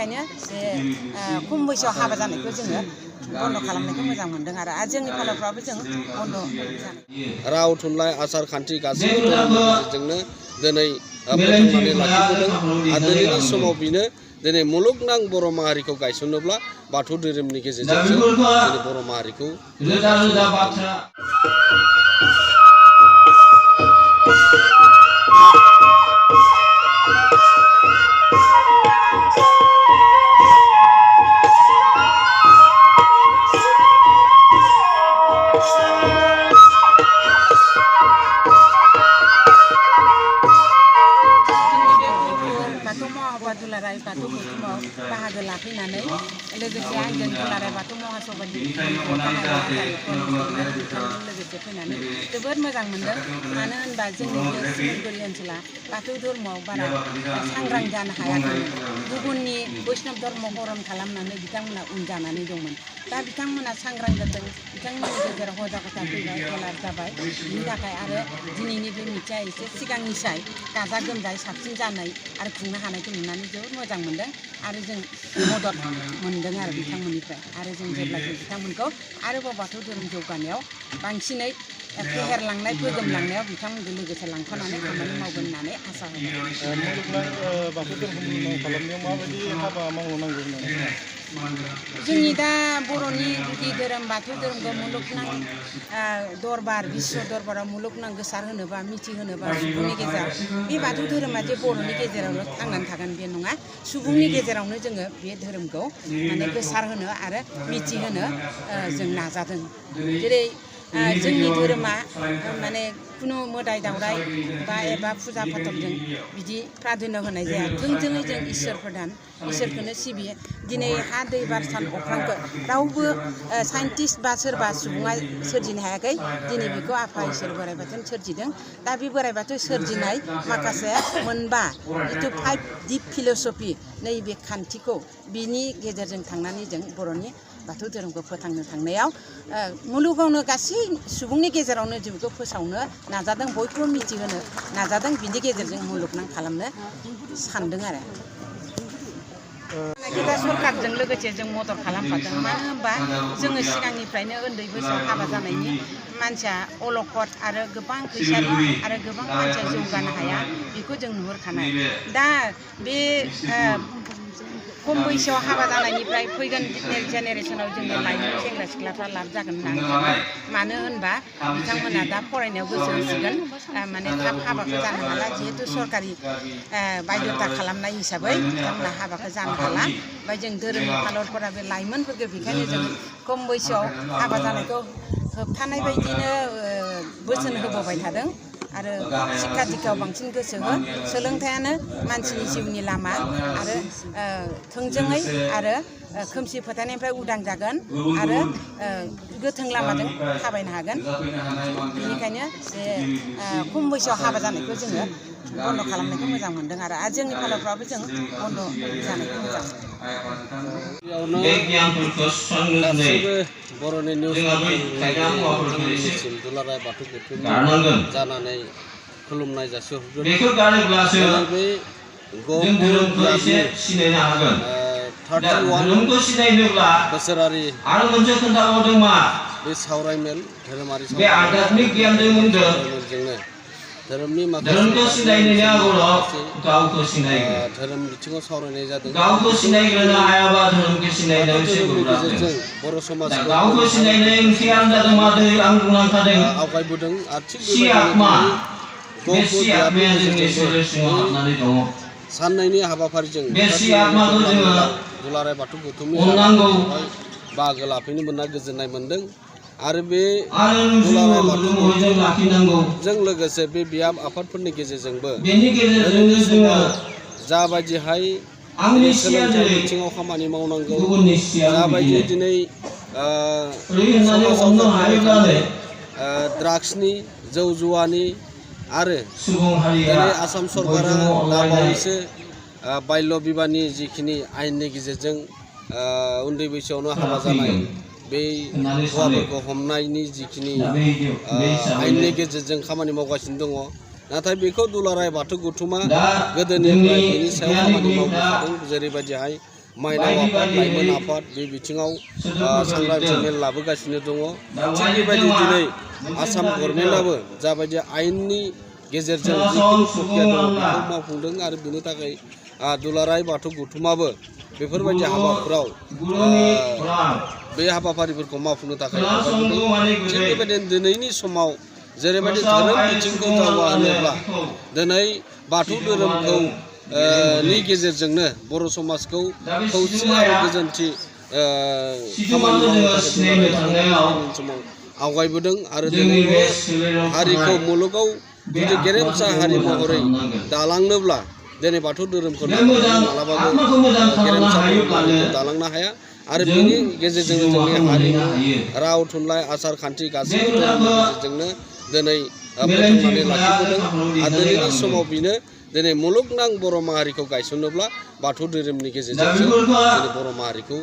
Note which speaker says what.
Speaker 1: बेनिखायनो जे खम बैसोआव हाबा जानायखौ जोङो बन्द खालामनायखौ मोजां मोनदों आरो जोंनि फालोफ्राबो जों बन्द जानाय
Speaker 2: राव थुनलाइ आसार खान्थि गासैबो गेजेरजोंनो दिनै फोथांनानै लाखिबोदों आरो दिनैनि समाव बिनो दिनै मुलुगनां बर' माहारिखौ गायसननोब्ला बाथौ धोरोमनि गेजेरजोंसो जोंनि बर' माहारिखौ
Speaker 1: दुलाराय बाथौ गौथुमाव बाहागो लाफैनानै लोगोसे आंजों दुलाराय बाथौ महासभानि लोगोसे फैनानै जोबोद मोजां मोनदों। मानो होनबा जोंनि बे सिमलगुरि ओनसोला बाथौ धर्मआव बारा सांग्रां जानो हायाखैमोन। गुबुननि बैष्णब धर्म गरम खालामनानै बिथांमोना उन जानानै दंमोन। दा बिथांमोना सांग्रां जादों, बिथांमोननि गेजेराव हजागता फैबाय, एलार जाबाय। बिनि थाखाय आरो दिनैनि बे मिथिया एसे सिगांनिसाय गाजा गोमजायै साबसिन जानाय आरो खुंनो हानायखौ नुनानै जोबोद मोजां मोनदों आरो जों मदद मोनदों आरो बिथांमोननिफ्राय। आरो जों जेब्लासिम बिथांमोनखौ आरोबाव बाथौ धोरोम जौगानायाव बांसिनै फेहेरलांनाय फोगोमलांनायाव बिथांमोनजों लोगोसे लांफानानै खामानि मावगोन होननानै आसा होबाय।
Speaker 3: मुलुगनां बाथौ धोरोम खालामनायाव माबायदि हाबा मावनांगौ होननानै
Speaker 1: जोंनि दा बर'नि गुदि धोरोम बाथौ धोरोमखौ मुलुगनां दरबार बिश्व दरबाराव मुलुगनां गोसार होनोबा मिथिहोनोबा सुबुंनि गेजेराव बे बाथौ धोरोमा जे बर'नि गेजेरावनो थांनानै थागोन बे नङा। सुबुंनि गेजेरावनो जोङो बे धोरोमखौ माने गोसार होनो आरो मिथिहोनो जों नाजादों। जेरै जोंनि धोरोमा माने खुनु मोदाय दावराय बा एबा फुजा फाथलजों बिदि प्राधान्य होनाय जाया। थोंजोङै जों इसोर प्रधान इसोरखौनो सिबियो। दिनै हा दै बार सान अख्रांखौ रावबो साइन्टिस्ट बा सोरबा सुबुङा सोरजिनो हायाखै। दिनै बेखौ आफा इसोर बोराइ बाथौआनो सोरजिदों। दा बे बोराइ बाथौ सोरजिनाय माखासे मोनबा जिथु 5 दिप फिल'सफि नैबे खान्थिखौ बिनि गेजेरजों थांनानै जों बर'नि बाथौ धोरोमखौ फोथांनो थांनायाव मुलुगावनो गासै सुबुंनि गेजेरावनो जों बेखौ फोसावनो नाजादों, बयखौबो मिथिहोनो नाजादों। बिनि गेजेरजों मुलुगनां खालामनो सानदों आरो दा सरकारजों लोगोसे जों मदद खालामफादों। मानो होनबा जोङो सिगांनिफ्रायनो उन्दै बैसोआव हाबा जानायनि मानसिया अलखद आरो गोबां फैसानि आरो गोबां मानसिया जौगानो हाया बेखौ जों नुहुरखानाय। दा बे खम बैसोआव हाबा जानायनिफ्राय फैगोन जेनेरेसनाव जोंनि लाइमोन सेंग्रा सिख्लाफ्रा लाब जागोन होननानै सानो। मानो होनबा बिथांमोना दा फरायनायाव गोसो होसिगोन, माने थाब हाबाखौ जानो हाला। जिहेतु सरकारि बायध'था खालामनाय हिसाबै बिथांमोना हाबाखौ जानो हाला। ओमफ्राय जों धोरोमनि फालरफोरा बे लाइमोनफोरखौ बेखायनो जों खम बैसोआव हाबा जानायखौ होबथानाय बायदिनो बोसोन होबोबाय थादों। आरो शिक्षा दिक्षायाव बांसिन गोसो हो। सोलोंथायानो मानसिनि जिउनि लामा आरो थोंजोङै आरो खोमसि फोथायनायनिफ्राय उदां जागोन आरो गोथों लामाजों थाबायनो हागोन। बेनिखायनो जे खम बैसोआव हाबा जानायखौ जोङो बन्द खालामनायखौ मोजां मोनदों आरो जोंनि फालोफ्राबो जों बन्द जानायखौ मोजां
Speaker 2: गासैबो बर'नि निउस दुलाराय बाथौ गौथुम जानानै खुलुमनाय जासिहरग्रोदों। बे बोसोरारि बे सावरायमेल धोरोमारि सावरायमेलजोंनो धोरोमनि माखासे धोरोम बिथिङाव सावरायनाय जादों। गेजेरजों बर' समाजखौ आवगायबोदों आरो थिग बेबायदिनो साननायनि हाबाफारिजों दुलाराय बाथौ गौथुमनि बाहागो लाफैनो मोनना गोजोननाय मोन्दों। आरो बे दुलाराय बाथौ गौथुमजों लोगोसे बे बियाब आफादफोरनि गेजेरजोंबो जाबायदिहाय सोलोंथाइ बिथिङाव खामानि मावनांगौ, जाबायदि दिनै समाजाव जाफ्लेबाय थानाय ड्राग्सनि जौ जुवानि आरो दिनै आसाम सरकारा दाबावैसो बाल्य बिबाहनि जिखिनि आयेननि गेजेरजों उन्दै बैसोआवनो हाबा जानाय बे हौवाफोरखौ हमनायनि जिखिनि आयेननि गेजेरजों खामानि मावगासिनो दङ। नाथाय बेखौ दुलाराय बाथौ गौथुमा गोदोनिफ्राय बेनि सायाव खामानि मावबोखादों। जेरैबायदिहाय माइनाव आफाद लाइमोन आफाद बे बिथिङाव सांग्रांथि मेल लाबोगासिनो दङ थिग बेबायदि दिनै आसाम गभर्नमेन्टआबो जाबायदि आयेननि गेजेरजों जिखुनु प्रक्रिया दङ बेखौ मावफुंदों आरो बेनि थाखाय दुलाराय बाथौ गौथुमाबो बेफोरबायदि हाबाफोराव बे हाबाफारिफोरखौ मावफुंनो थाखाय थिग बेबायदिनो दिनैनि समाव जेरैबायदि धोरोम बिथिंखौ दावगाहोनोब्ला दिनै बाथौ धोरोमखौ नि गेजेरजोंनो बर' समाजखौ खौसे आरो गोजोनथि खामानि मावनो समाव आवगायबोदों आरो दिनै बे हारिखौ मुलुगाव जुदि गेरेमसा हारि महरै दालांनोब्ला दिनै बाथौ धोरोमखौ मालाबाबो गेरेमसा महरै दालांनो हाया आरो बेनि गेजेरजोंनो जोंनि हारिमु राव थुनलाइ आसार खान्थि गासैबो गेजेरजोंनो दिनै फोथांनानै लाखिबोदों आरो दिनैनि समाव बेनो दिनै मुलुगनां बर' माहारिखौ गायसननोब्ला बाथौ धोरोमनि गेजेरजोंसो दिनै बर' माहारिखौ